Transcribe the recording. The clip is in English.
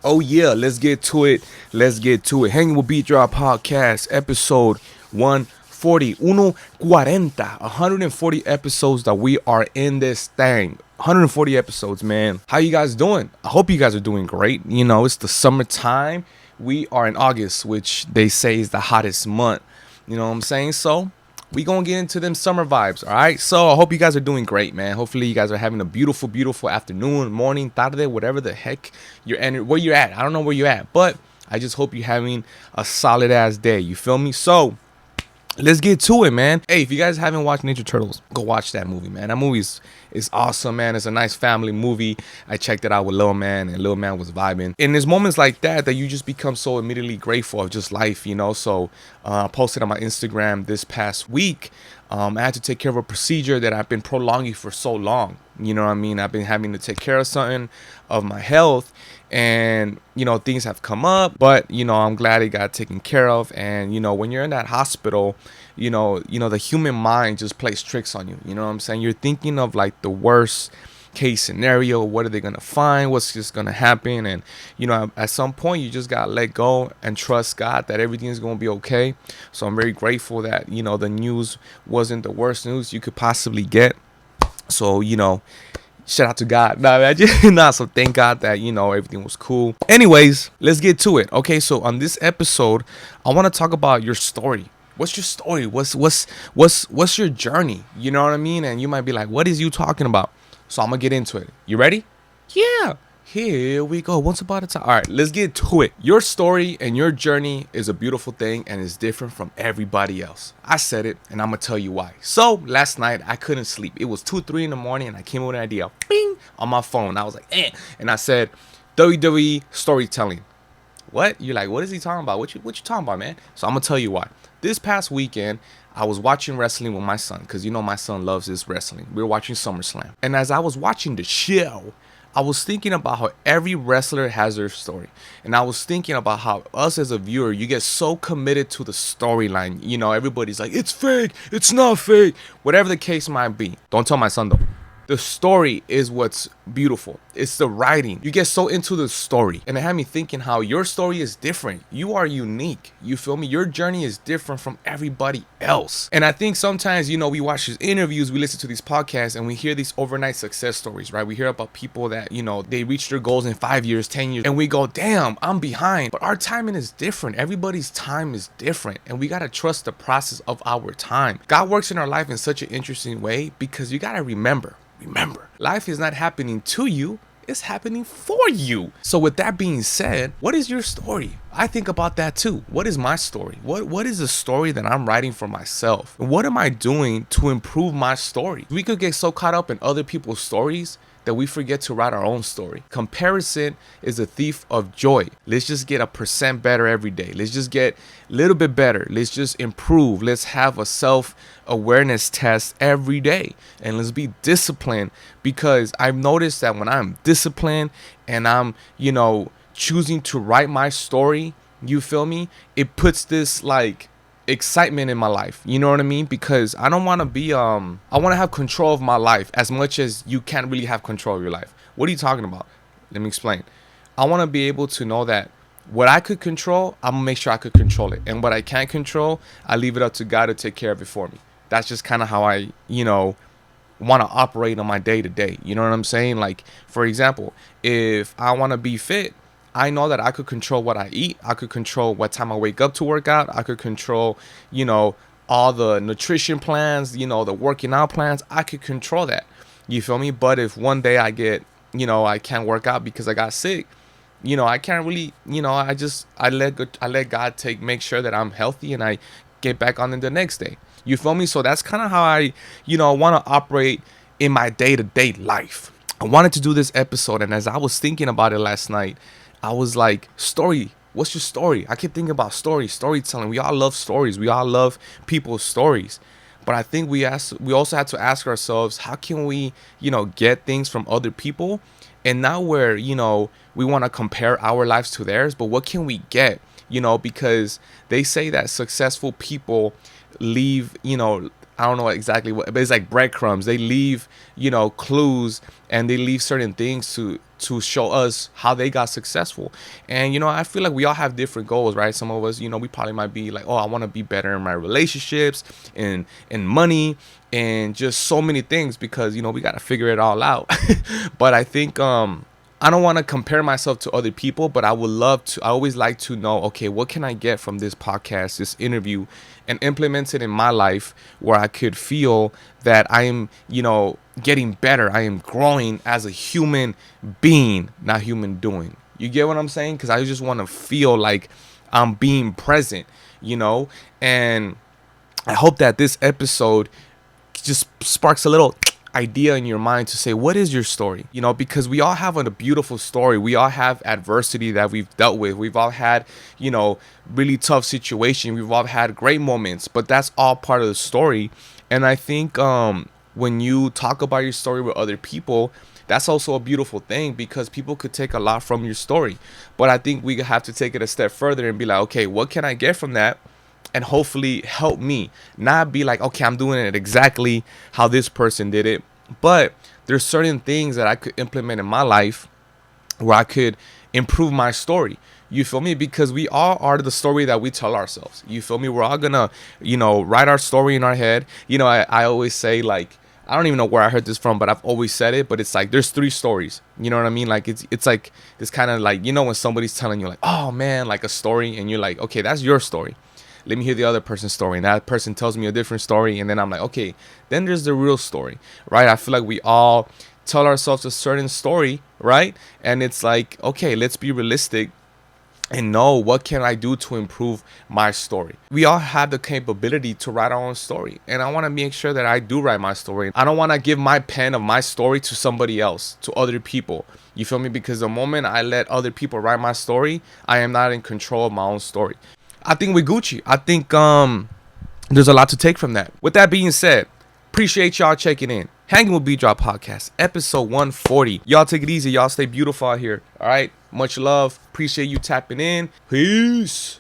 Oh yeah, let's get to it. Let's get to it. Hanging with Beat Drop Podcast, episode 140. 140 episodes that we are in this thing. 140 episodes, man. How you guys doing? I hope you guys are doing great. You know, it's the summertime. We are in August, which they say is the hottest month. You know what I'm saying? So we gonna get into them summer vibes. All right, so I hope you guys are doing great, man. Hopefully you guys are having a beautiful afternoon, morning, tarde, whatever the heck where you're at. I don't know where you're at, but I just hope you're having a solid ass day. You feel me? So let's get to it, man. Hey, if you guys haven't watched Ninja Turtles, go watch that movie, man. That movie is awesome, man. It's a nice family movie. I checked it out with Lil Man, and Lil Man was vibing. And there's moments like that you just become so immediately grateful of just life, you know. So I posted on my Instagram this past week. I had to take care of a procedure that I've been prolonging for so long. You know what I mean? I've been having to take care of something of my health, and you know, things have come up, but you know, I'm glad it got taken care of. And you know, when you're in that hospital, you know the human mind just plays tricks on you. You know what I'm saying? You're thinking of like the worst case scenario. What are they gonna find? What's just gonna happen? And you know, at some point you just gotta let go and trust God that everything is gonna be okay. So I'm very grateful that, you know, the news wasn't the worst news you could possibly get. So, you know, shout out to God. So thank God that, you know, everything was cool. Anyways, let's get to it. Okay, so on this episode, I want to talk about your story. What's your story? What's your journey? You know what I mean? And you might be like, what is you talking about? So I'm gonna get into it. You ready? Yeah. Here we go. Once upon a time. All right, let's get to it. Your story and your journey is a beautiful thing and is different from everybody else. I said it, and I'm gonna tell you why. So last night I couldn't sleep. It was 2, 3 in the morning, and I came up with an idea, bing, on my phone. I was like, and I said, WWE storytelling. What? You're like, what is he talking about? What you talking about, man? So I'm gonna tell you why. This past weekend, I was watching wrestling with my son, because you know my son loves this wrestling. We were watching SummerSlam, and as I was watching the show, I was thinking about how every wrestler has their story. And I was thinking about how us as a viewer, you get so committed to the storyline. You know, everybody's like, it's fake, it's not fake, whatever the case might be. Don't tell my son though. The story is what's beautiful. It's the writing. You get so into the story. And it had me thinking how your story is different. You are unique. You feel me? Your journey is different from everybody else. And I think sometimes, you know, we watch these interviews, we listen to these podcasts, and we hear these overnight success stories, right? We hear about people that, you know, they reach their goals in 5 years, 10 years, and we go, damn, I'm behind. But our timing is different. Everybody's time is different. And we got to trust the process of our time. God works in our life in such an interesting way, because you got to remember, life is not happening to you, it's happening for you. So with that being said, what is your story? I think about that too. What is my story? What is the story that I'm writing for myself? And what am I doing to improve my story? We could get so caught up in other people's stories that we forget to write our own story. Comparison is a thief of joy. Let's just get 1% better every day. Let's just get a little bit better. Let's just improve. Let's have a self-awareness test every day. And let's be disciplined, because I've noticed that when I'm disciplined and I'm, you know, choosing to write my story, you feel me? It puts this like excitement in my life, you know what I mean? Because I don't want to be I want to have control of my life as much as you can't really have control of your life. What are you talking about? Let me explain. I want to be able to know that what I could control, I'm gonna make sure I could control it, and what I can't control, I leave it up to God to take care of it for me. That's just kind of how I, you know, want to operate on my day to day. You know what I'm saying? Like, for example, if I want to be fit, I know that I could control what I eat. I could control what time I wake up to work out. I could control, you know, all the nutrition plans, you know, the working out plans. I could control that. You feel me? But if one day I get, you know, I can't work out because I got sick, you know, I can't really, you know, I let God make sure that I'm healthy, and I get back on it the next day. You feel me? So that's kind of how I, you know, want to operate in my day-to-day life. I wanted to do this episode, and as I was thinking about it last night, I was like, story. What's your story? I keep thinking about storytelling. We all love stories. We all love people's stories. But I think we also have to ask ourselves, how can we, you know, get things from other people? And not where, you know, we want to compare our lives to theirs, but what can we get? You know, because they say that successful people leave, you know, I don't know exactly what, but it's like breadcrumbs. They leave, clues, and they leave certain things to show us how they got successful. And I feel like we all have different goals, right? Some of us, we probably might be like, oh, I want to be better in my relationships and money and just so many things, because we got to figure it all out. But I think I don't want to compare myself to other people, but I always like to know, okay, what can I get from this podcast, this interview, and implement it in my life where I could feel that I am, getting better. I am growing as a human being, not human doing. You get what I'm saying? Because I just want to feel like I'm being present, and I hope that this episode just sparks a little idea in your mind to say, what is your story? Because we all have a beautiful story. We all have adversity that we've dealt with. We've all had, really tough situations. We've all had great moments, but that's all part of the story. And I think when you talk about your story with other people, that's also a beautiful thing, because people could take a lot from your story. But I think we have to take it a step further and be like, okay, what can I get from that? And hopefully help me, not be like, okay, I'm doing it exactly how this person did it, but there's certain things that I could implement in my life where I could improve my story. You feel me? Because we all are the story that we tell ourselves. You feel me? We're all gonna, write our story in our head. I always say, like, I don't even know where I heard this from, but I've always said it, but it's like, there's 3 stories. You know what I mean? Like, it's like, it's kind of like, when somebody's telling you like, oh man, like a story, and you're like, okay, that's your story. Let me hear the other person's story, and that person tells me a different story, and then I'm like, okay, then there's the real story, right? I feel like we all tell ourselves a certain story, right? And it's like, okay, let's be realistic and know, what can I do to improve my story? We all have the capability to write our own story, and I want to make sure that I do write my story. I don't want to give my pen of my story to somebody else, to other people. You feel me? Because the moment I let other people write my story, I am not in control of my own story. I think we Gucci. I think there's a lot to take from that. With that being said, appreciate y'all checking in. Hanging with B-Drop Podcast, episode 140. Y'all take it easy. Y'all stay beautiful out here. All right. Much love. Appreciate you tapping in. Peace.